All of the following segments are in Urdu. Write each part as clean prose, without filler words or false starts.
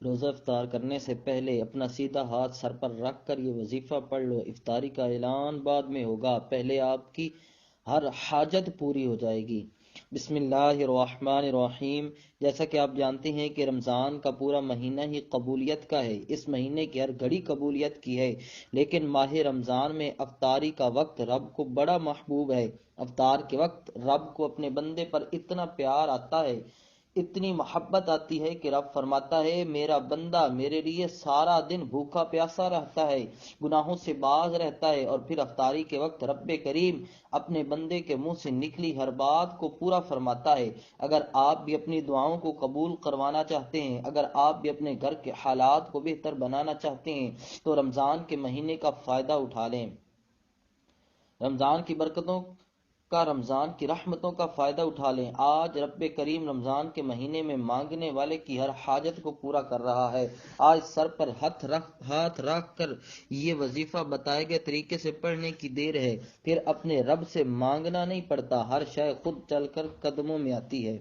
روزہ افطار کرنے سے پہلے اپنا سیدھا ہاتھ سر پر رکھ کر یہ وظیفہ پڑھ لو۔ افطاری کا اعلان بعد میں ہوگا، پہلے آپ کی ہر حاجت پوری ہو جائے گی۔ بسم اللہ الرحمن الرحیم۔ جیسا کہ آپ جانتے ہیں کہ رمضان کا پورا مہینہ ہی قبولیت کا ہے، اس مہینے کی ہر گھڑی قبولیت کی ہے، لیکن ماہ رمضان میں افطاری کا وقت رب کو بڑا محبوب ہے۔ افطار کے وقت رب کو اپنے بندے پر اتنا پیار آتا ہے، اتنی محبت آتی ہے کہ رب فرماتا ہے میرا بندہ میرے لیے سارا دن بھوکا پیاسا رہتا ہے، گناہوں سے باز رہتا ہے، اور پھر افطاری کے وقت رب کریم اپنے بندے کے منہ سے نکلی ہر بات کو پورا فرماتا ہے۔ اگر آپ بھی اپنی دعاؤں کو قبول کروانا چاہتے ہیں، اگر آپ بھی اپنے گھر کے حالات کو بہتر بنانا چاہتے ہیں تو رمضان کے مہینے کا فائدہ اٹھا لیں۔ رمضان کی برکتوں کا، رمضان کی رحمتوں کا فائدہ اٹھا لیں۔ آج رب کریم رمضان کے مہینے میں مانگنے والے کی ہر حاجت کو پورا کر رہا ہے۔ آج سر پر ہاتھ رکھ کر یہ وظیفہ بتائے گئے طریقے سے پڑھنے کی دیر ہے، پھر اپنے رب سے مانگنا نہیں پڑتا، ہر شے خود چل کر قدموں میں آتی ہے۔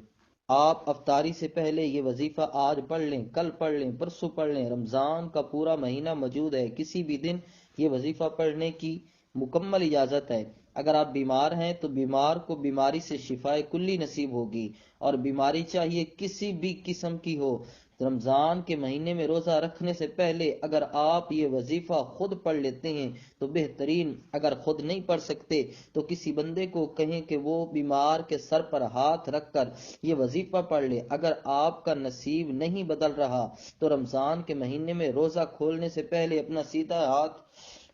آپ افطاری سے پہلے یہ وظیفہ آج پڑھ لیں، کل پڑھ لیں، پرسوں پڑھ لیں، رمضان کا پورا مہینہ موجود ہے، کسی بھی دن یہ وظیفہ پڑھنے کی مکمل اجازت ہے۔ اگر آپ بیمار ہیں تو بیمار کو بیماری سے شفائے کلی نصیب ہوگی، اور بیماری چاہیے کسی بھی قسم کی ہو۔ رمضان کے مہینے میں روزہ رکھنے سے پہلے اگر آپ یہ وظیفہ خود پڑھ لیتے ہیں تو بہترین، اگر خود نہیں پڑھ سکتے تو کسی بندے کو کہیں کہ وہ بیمار کے سر پر ہاتھ رکھ کر یہ وظیفہ پڑھ لے۔ اگر آپ کا نصیب نہیں بدل رہا تو رمضان کے مہینے میں روزہ کھولنے سے پہلے اپنا سیدھا ہاتھ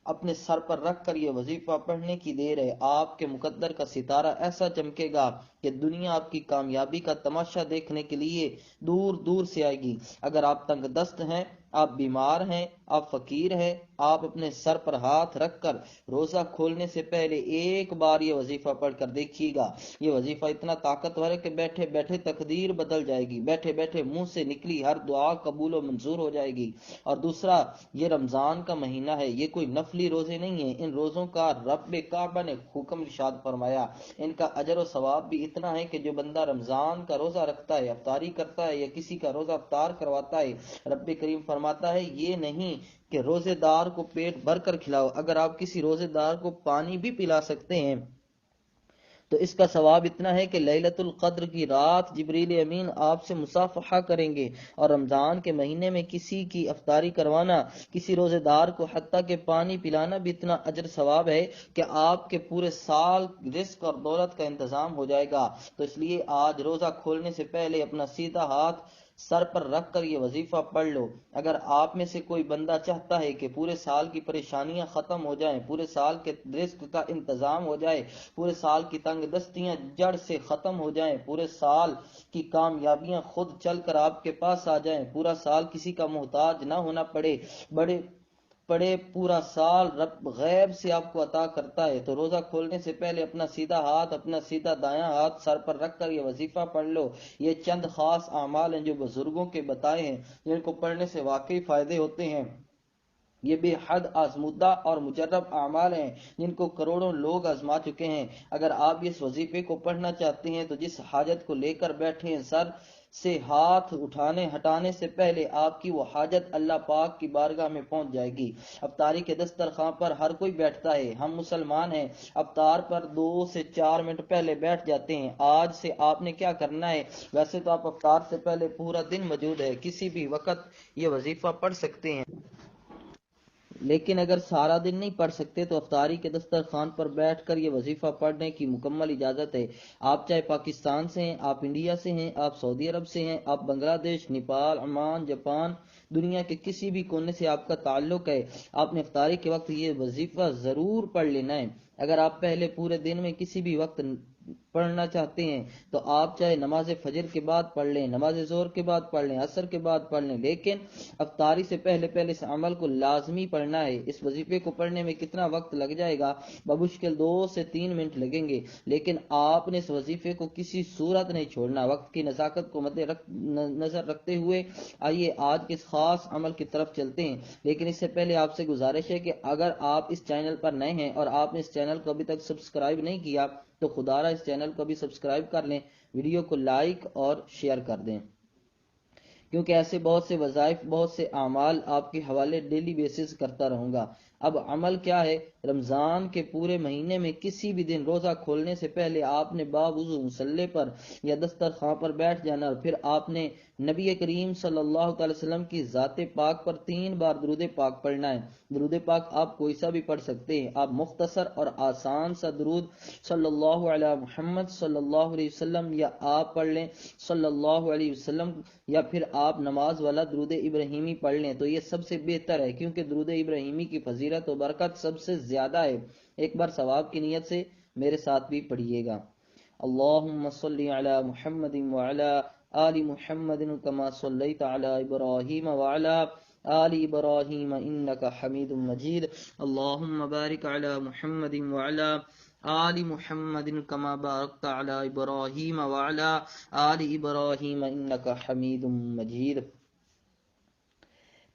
اپنے سر پر رکھ کر یہ وظیفہ پڑھنے کی دیر ہے۔ آپ کے مقدر کا ستارہ ایسا چمکے گا کہ دنیا آپ کی کامیابی کا تماشا دیکھنے کے لیے دور دور سے آئے گی۔ اگر آپ تنگ دست ہیں، آپ بیمار ہیں، آپ فقیر ہیں، آپ اپنے سر پر ہاتھ رکھ کر روزہ کھولنے سے پہلے ایک بار یہ وظیفہ پڑھ کر دیکھیے گا۔ یہ وظیفہ اتنا طاقتور ہے کہ بیٹھے بیٹھے تقدیر بدل جائے گی، بیٹھے بیٹھے منہ سے نکلی ہر دعا قبول و منظور ہو جائے گی۔ اور دوسرا، یہ رمضان کا مہینہ ہے، یہ کوئی نفلی روزے نہیں ہیں، ان روزوں کا رب کعبہ نے حکم ارشاد فرمایا، ان کا اجر و ثواب بھی اتنا ہے کہ جو بندہ رمضان کا روزہ رکھتا ہے، افطاری کرتا ہے، یا کسی کا روزہ افطار کرواتا ہے، رب کریم فرماتا ہے یہ نہیں کہ روزے دار کو پیٹ بھر کر کھلاؤ، اگر آپ کسی روزے دار کو پانی بھی پلا سکتے ہیں تو اس کا ثواب اتنا ہے کہ لیلۃ القدر کی رات جبریل امین آپ سے مصافحہ کریں گے۔ اور رمضان کے مہینے میں کسی کی افطاری کروانا، کسی روزے دار کو حتیٰ کہ پانی پلانا بھی اتنا اجر ثواب ہے کہ آپ کے پورے سال رزق اور دولت کا انتظام ہو جائے گا۔ تو اس لیے آج روزہ کھولنے سے پہلے اپنا سیدھا ہاتھ سر پر رکھ کر یہ وظیفہ پڑھ لو۔ اگر آپ میں سے کوئی بندہ چاہتا ہے کہ پورے سال کی پریشانیاں ختم ہو جائیں، پورے سال کے رزق کا انتظام ہو جائے، پورے سال کی تنگ دستیاں جڑ سے ختم ہو جائیں، پورے سال کی کامیابیاں خود چل کر آپ کے پاس آ جائیں، پورا سال کسی کا محتاج نہ ہونا پڑے پورا سال رب غیب سے آپ کو عطا کرتا ہے، تو روزہ کھولنے سے پہلے اپنا سیدھا ہاتھ، اپنا سیدھا دایاں ہاتھ سر پر رکھ کر یہ وظیفہ پڑھ لو۔ یہ چند خاص اعمال ہیں جو بزرگوں کے بتائے ہیں، جن کو پڑھنے سے واقعی فائدے ہوتے ہیں۔ یہ بے حد آزمودہ اور مجرب اعمال ہیں جن کو کروڑوں لوگ آزما چکے ہیں۔ اگر آپ اس وظیفے کو پڑھنا چاہتے ہیں تو جس حاجت کو لے کر بیٹھے ہیں، سر سے ہاتھ ہٹانے سے پہلے آپ کی وہ حاجت اللہ پاک کی بارگاہ میں پہنچ جائے گی۔ افطاری کے دسترخوان پر ہر کوئی بیٹھتا ہے، ہم مسلمان ہیں، افطار پر 2 سے 4 منٹ پہلے بیٹھ جاتے ہیں۔ آج سے آپ نے کیا کرنا ہے؟ ویسے تو آپ افطار سے پہلے پورا دن موجود ہے، کسی بھی وقت یہ وظیفہ پڑھ سکتے ہیں، لیکن اگر سارا دن نہیں پڑھ سکتے تو افطاری کے دسترخوان پر بیٹھ کر یہ وظیفہ پڑھنے کی مکمل اجازت ہے۔ آپ چاہے پاکستان سے ہیں، آپ انڈیا سے ہیں، آپ سعودی عرب سے ہیں، آپ بنگلہ دیش، نیپال، عمان، جاپان، دنیا کے کسی بھی کونے سے آپ کا تعلق ہے، آپ نے افطاری کے وقت یہ وظیفہ ضرور پڑھ لینا ہے۔ اگر آپ پہلے پورے دن میں کسی بھی وقت پڑھنا چاہتے ہیں تو آپ چاہے نماز فجر کے بعد پڑھ لیں، نماز ظہر کے بعد پڑھ لیں، عصر کے بعد پڑھ لیں، لیکن افطاری سے پہلے اس عمل کو لازمی پڑھنا ہے۔ اس وظیفے کو پڑھنے میں کتنا وقت لگ جائے گا؟ بمشکل 2 سے 3 منٹ لگیں گے، لیکن آپ نے اس وظیفے کو کسی صورت نہیں چھوڑنا۔ وقت کی نزاکت کو مد نظر رکھتے ہوئے آئیے آج کے اس خاص عمل کی طرف چلتے ہیں، لیکن اس سے پہلے آپ سے گزارش ہے کہ اگر آپ اس چینل پر نئے ہیں اور آپ نے اس چینل کو ابھی تک سبسکرائب نہیں کیا تو خدا را اس چینل کو بھی سبسکرائب کر لیں، ویڈیو کو لائک اور شیئر کر دیں۔ کیونکہ ایسے بہت سے وظائف، بہت سے اعمال آپ کے حوالے ڈیلی بیسس کرتا رہوں گا۔ اب عمل کیا ہے؟ رمضان کے پورے مہینے میں کسی بھی دن روزہ کھولنے سے پہلے آپ نے باوضو مصلے پر یا دسترخوان پر بیٹھ جانا، اور پھر آپ نے نبی کریم صلی اللہ تعالی وسلم کی ذات پاک پر 3 بار درود پاک پڑھنا ہے۔ درود پاک آپ کوئی سا بھی پڑھ سکتے ہیں، آپ مختصر اور آسان سا درود صلی اللہ علیہ محمد صلی اللہ علیہ وسلم یا آپ پڑھ لیں صلی اللہ علیہ وسلم، یا پھر آپ نماز والا درود ابراہیمی پڑھ لیں تو یہ سب سے بہتر ہے، کیونکہ درود ابراہیمی کی فضیلت و برکت سب سے زیادہ ہے۔ ایک بار ثواب کی نیت سے میرے ساتھ بھی پڑھیے گا۔ اللہم صلی علی محمد وعلی آل محمد کما صلیت علی ابراہیم وعلی آل ابراہیم انک حمید مجید۔ اللہم بارک علی محمد وعلی آل محمد کما بارکت علی ابراہیم وعلی آل ابراہیم انک حمید مجید۔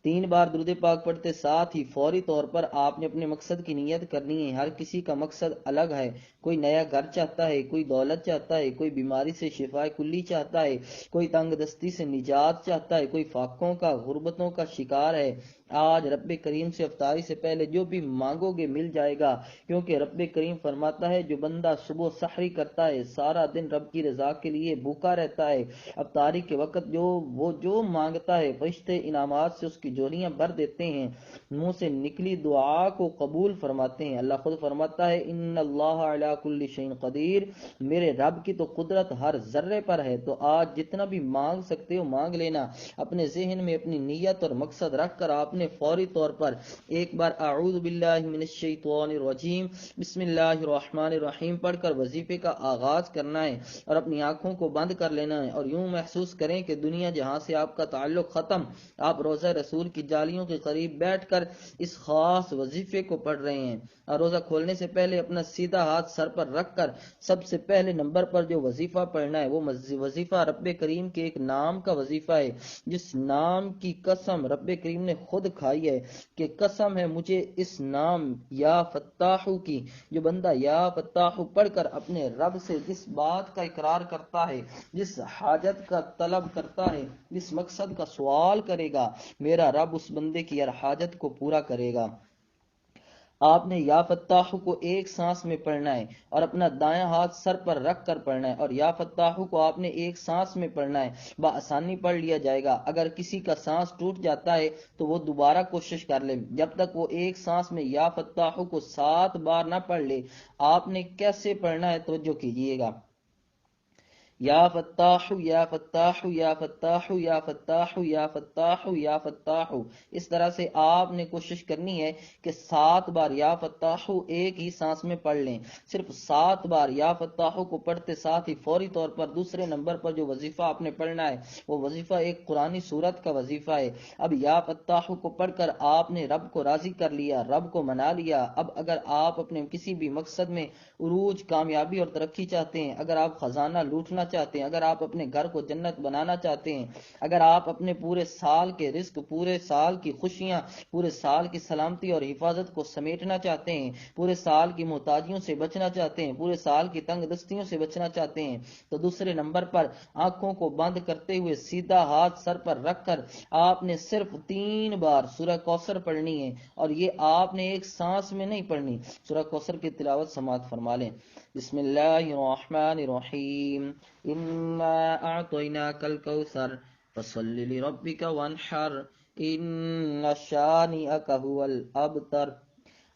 3 بار درود پاک پڑھتے ساتھ ہی فوری طور پر آپ نے اپنے مقصد کی نیت کرنی ہے۔ ہر کسی کا مقصد الگ ہے، کوئی نیا گھر چاہتا ہے، کوئی دولت چاہتا ہے، کوئی بیماری سے شفا کلی چاہتا ہے، کوئی تنگ دستی سے نجات چاہتا ہے، کوئی فاقوں کا، غربتوں کا شکار ہے۔ آج رب کریم سے افطاری سے پہلے جو بھی مانگو گے مل جائے گا، کیونکہ رب کریم فرماتا ہے جو بندہ صبح سحری کرتا ہے سارا دن رب کی رضا کے لیے بھوکا رہتا ہے، افطاری کے وقت وہ جو مانگتا ہے فرشتے انعامات سے اس کی جولیاں بھر دیتے ہیں، منہ سے نکلی دعا کو قبول فرماتے ہیں۔ اللہ خود فرماتا ہے ان اللہ علی کل شیء قدیر، میرے رب کی تو قدرت ہر ذرے پر ہے۔ تو آج جتنا بھی مانگ سکتے ہو مانگ لینا، اپنے ذہن میں اپنی نیت اور مقصد رکھ کر آپ نے فوری طور پر ایک بار اعوذ باللہ من الشیطان الرجیم بسم اللہ الرحمن الرحیم پڑھ کر وظیفے کا آغاز کرنا ہے، اور اپنی آنکھوں کو بند کر لینا ہے، اور یوں محسوس کریں کہ دنیا جہاں سے آپ کا تعلق ختم، آپ روزہ رسول کی جالیوں کے قریب بیٹھ کر اس خاص وظیفے کو پڑھ رہے ہیں۔ اور روزہ کھولنے سے پہلے اپنا سیدھا ہاتھ سر پر رکھ کر سب سے پہلے نمبر پر جو وظیفہ پڑھنا ہے وہ وظیفہ رب کریم کے ایک نام کا وظیفہ ہے، جس نام کی قسم رب کریم نے خود کھائی ہے کہ قسم ہے مجھے اس نام یا فتاحو کی، جو بندہ یا فتاحو پڑھ کر اپنے رب سے جس بات کا اقرار کرتا ہے، جس حاجت کا طلب کرتا ہے، جس مقصد کا سوال کرے گا، میرا رب اس بندے کی ہر حاجت کو پورا کرے گا۔ آپ نے یا فتاح کو ایک سانس میں پڑھنا ہے اور اپنا دایاں ہاتھ سر پر رکھ کر پڑھنا ہے، اور یا فتاح کو آپ نے ایک سانس میں پڑھنا ہے، بآسانی پڑھ لیا جائے گا۔ اگر کسی کا سانس ٹوٹ جاتا ہے تو وہ دوبارہ کوشش کر لے، جب تک وہ ایک سانس میں یا فتاح کو 7 بار نہ پڑھ لے۔ آپ نے کیسے پڑھنا ہے توجہ کیجیے گا۔ یا فتاح یا فتاح یا فتاح یا فتاح یا فتاح یا فتاح، اس طرح سے آپ نے کوشش کرنی ہے کہ 7 بار یا فتاح ایک ہی سانس میں پڑھ لیں۔ صرف 7 بار یا فتاح کو پڑھتے ساتھ ہی فوری طور پر دوسرے نمبر پر جو وظیفہ آپ نے پڑھنا ہے وہ وظیفہ ایک قرآنی سورت کا وظیفہ ہے۔ اب یا فتاح کو پڑھ کر آپ نے رب کو راضی کر لیا، رب کو منا لیا۔ اب اگر آپ اپنے کسی بھی مقصد میں عروج، کامیابی اور ترقی چاہتے ہیں، اگر آپ خزانہ لوٹنا چاہتے ہیں، اگر آپ اپنے گھر کو جنت بنانا چاہتے ہیں، اگر آپ اپنے پورے سال کے رزق، پورے سال کی خوشیاں، پورے سال کی سلامتی اور حفاظت کو سمیٹنا چاہتے ہیں، پورے سال کی محتاجیوں سے بچنا چاہتے ہیں، پورے سال کی تنگ دستیوں سے بچنا چاہتے ہیں، تو دوسرے نمبر پر آنکھوں کو بند کرتے ہوئے سیدھا ہاتھ سر پر رکھ کر آپ نے صرف 3 بار سورہ کوثر پڑھنی ہے، اور یہ آپ نے ایک سانس میں نہیں پڑھنی۔ سورہ کوثر کی تلاوت سماعت فرما لیں۔ بسم اللہ الرحمن الرحیم انا اعطیناک الکوثر فصل لربک وانحر ان شانئک هو الابتر۔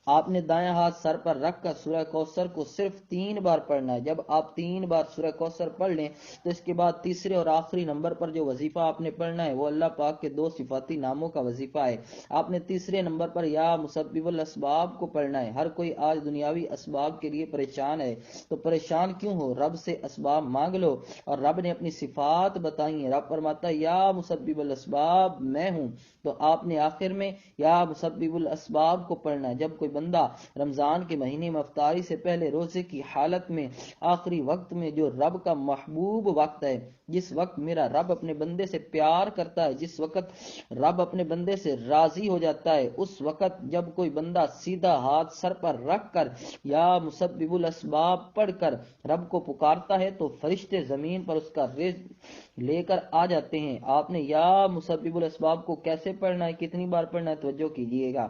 آپ نے دایاں ہاتھ سر پر رکھ کر سورہ کوثر کو صرف 3 بار پڑھنا ہے۔ جب آپ 3 بار سورہ کوثر پڑھ لیں تو اس کے بعد تیسرے اور آخری نمبر پر جو وظیفہ آپ نے پڑھنا ہے وہ اللہ پاک کے 2 صفاتی ناموں کا وظیفہ ہے۔ آپ نے تیسرے نمبر پر یا مسبب الاسباب کو پڑھنا ہے۔ ہر کوئی آج دنیاوی اسباب کے لیے پریشان ہے، تو پریشان کیوں ہو؟ رب سے اسباب مانگ لو، اور رب نے اپنی صفات بتائی ہیں۔ رب فرماتا ہے یا مسبب الاسباب میں ہوں، تو آپ نے آخر میں یا مسبب الاسباب کو پڑھنا ہے۔ جب کوئی بندہ رمضان کے مہینے میں افطاری سے پہلے روزے کی حالت میں آخری وقت میں جو رب کا محبوب وقت ہے، جس وقت میرا رب اپنے بندے سے پیار کرتا ہے، جس وقت رب اپنے بندے سے راضی ہو جاتا ہے، اس وقت جب کوئی بندہ سیدھا ہاتھ سر پر رکھ کر یا مسبب الاسباب پڑھ کر رب کو پکارتا ہے تو فرشتے زمین پر اس کا رزق لے کر آ جاتے ہیں۔ آپ نے یا مسبب الاسباب کو کیسے پڑھنا ہے، کتنی بار پڑھنا ہے، توجہ کیجئے گا۔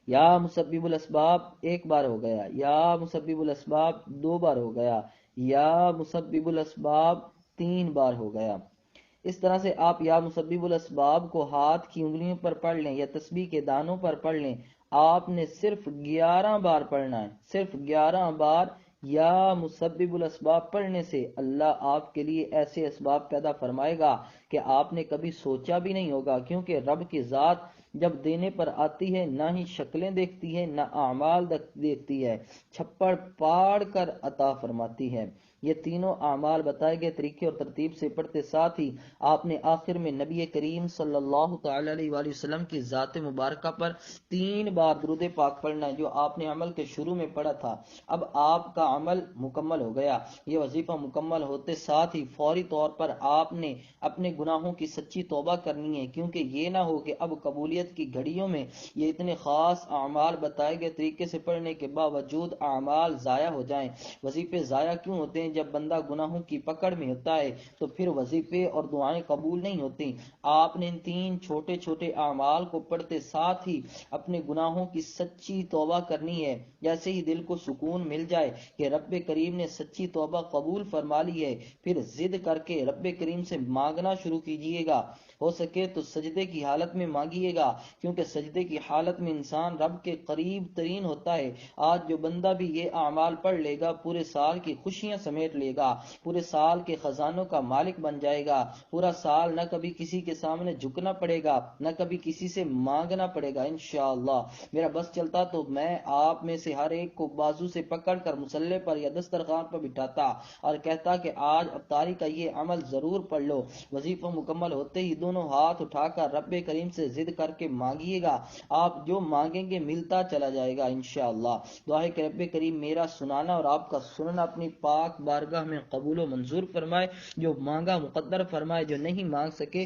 یا مسبب الاسباب ایک بار ہو گیا، یا مسبب الاسباب دو بار ہو گیا، یا مسبب الاسباب تین بار ہو گیا۔ اس طرح سے آپ یا مسبب الاسباب کو ہاتھ کی انگلیوں پر پڑھ لیں یا تسبیح کے دانوں پر پڑھ لیں۔ آپ نے صرف 11 بار پڑھنا ہے، صرف 11 بار یا مسبب الاسباب پڑھنے سے اللہ آپ کے لیے ایسے اسباب پیدا فرمائے گا کہ آپ نے کبھی سوچا بھی نہیں ہوگا، کیونکہ رب کی ذات جب دینے پر آتی ہے نہ ہی شکلیں دیکھتی ہے نہ اعمال دیکھتی ہے، چھپڑ پاڑ کر عطا فرماتی ہے۔ یہ تینوں اعمال بتائے گئے طریقے اور ترتیب سے پڑھتے، ساتھ ہی آپ نے آخر میں نبی کریم صلی اللہ تعالی علیہ وآلہ وسلم کی ذات مبارکہ پر 3 بار درود پاک پڑھنا ہے، جو آپ نے عمل کے شروع میں پڑھا تھا۔ اب آپ کا عمل مکمل ہو گیا۔ یہ وظیفہ مکمل ہوتے ساتھ ہی فوری طور پر آپ نے اپنے گناہوں کی سچی توبہ کرنی ہے، کیونکہ یہ نہ ہو کہ اب قبولیت کی گھڑیوں میں یہ اتنے خاص اعمال بتائے گئے طریقے سے پڑھنے کے باوجود اعمال ضائع ہو جائیں۔ وظیفے ضائع کیوں ہوتے ہیں؟ جب بندہ گناہوں کی پکڑ میں ہوتا ہے تو پھر وظیفے اور دعائیں قبول نہیں ہوتی۔ آپ نے ان 3 چھوٹے چھوٹے اعمال کو پڑھتے ساتھ ہی اپنے گناہوں کی سچی توبہ کرنی ہے۔ جیسے ہی دل کو سکون مل جائے کہ رب کریم نے سچی توبہ قبول فرما لی ہے، پھر ضد کر کے رب کریم سے مانگنا شروع کیجئے گا۔ ہو سکے تو سجدے کی حالت میں مانگیے گا، کیونکہ سجدے کی حالت میں انسان رب کے قریب ترین ہوتا ہے۔ آج جو بندہ بھی یہ اعمال پڑھ لے گا پورے سال کی خوشیاں سمیٹ لے گا، پورے سال کے خزانوں کا مالک بن جائے گا۔ پورا سال نہ کبھی کسی کے سامنے جھکنا پڑے گا، نہ کبھی کسی سے مانگنا پڑے گا انشاءاللہ۔ میرا بس چلتا تو میں آپ میں سے ہر ایک کو بازو سے پکڑ کر مصلی پر یا دسترخوان پر بٹھاتا اور کہتا کہ آج افطاری کا یہ عمل ضرور پڑھ لو۔ وظیفہ مکمل ہوتے ہی دونوں ہاتھ اٹھا کر رب کریم سے ضد کر کے مانگیے گا، آپ جو مانگیں گے ملتا چلا جائے گا انشاءاللہ۔ دعا ہے کہ رب کریم میرا سنانا اور آپ کا سننا اپنی پاک بارگاہ میں قبول و منظور فرمائے، جو مانگا مقدر فرمائے، جو نہیں مانگ سکے